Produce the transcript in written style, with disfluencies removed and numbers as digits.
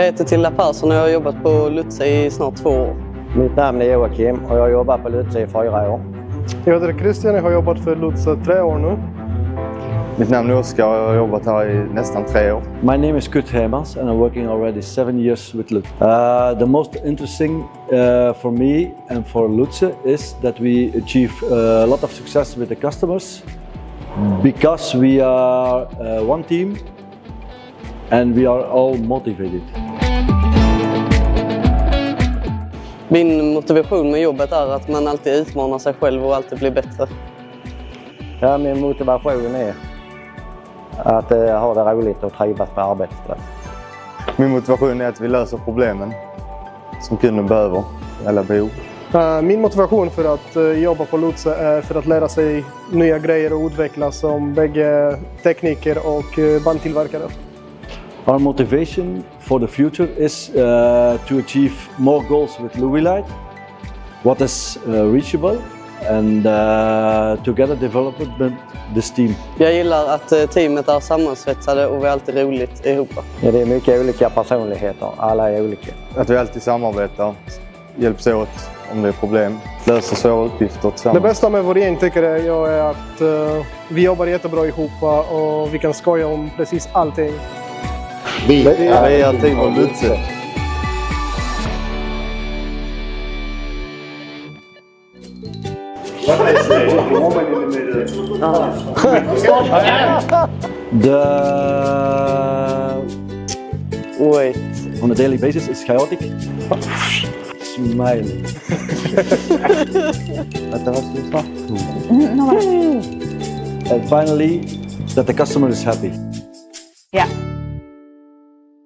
heter Tilda Persson och jag har jobbat på Lutze i snart 2 år. Mitt namn är Joakim och jag har jobbat på Lutze i 4 år. Jag heter Christian och har jobbat för Lutze 3 år nu. Mitt namn är Åstorp och jag har jobbat här i nästan 3 år. My name is Kurt Hemers and I'm working already 7 years with Lutze. The most interesting for me and for Lutze is that we achieve a lot of success with the customers because we are one team and we are all motivated. Min motivation med jobbet är att man alltid utmanar sig själv och alltid blir bättre. Ja, min motivation är att ha det roligt och trivas på arbetet. Min motivation är att vi löser problemen som kunden behöver, alla behov. Min motivation för att jobba på Lutze är för att lära sig nya grejer och utvecklas som bägge tekniker och bandtillverkare. Our motivation for the future is to achieve more goals with Lutze Light, what is reachable, and together develop this team. Jag gillar att teamet är sammansvetsade och vi är alltid roligt ihop. Ja, det är mycket olika personligheter, alla är olika. Att vi alltid samarbetar, hjälps åt om det är problem, löser svåra uppgifter tillsammans. Det bästa med vår gäng tycker jag är att vi jobbar jättebra ihop och vi kan skoja om precis allting. Vi är team av Lutze. Wait. On a daily basis it's chaotic. Smiling. And finally that the customer is happy. Yeah.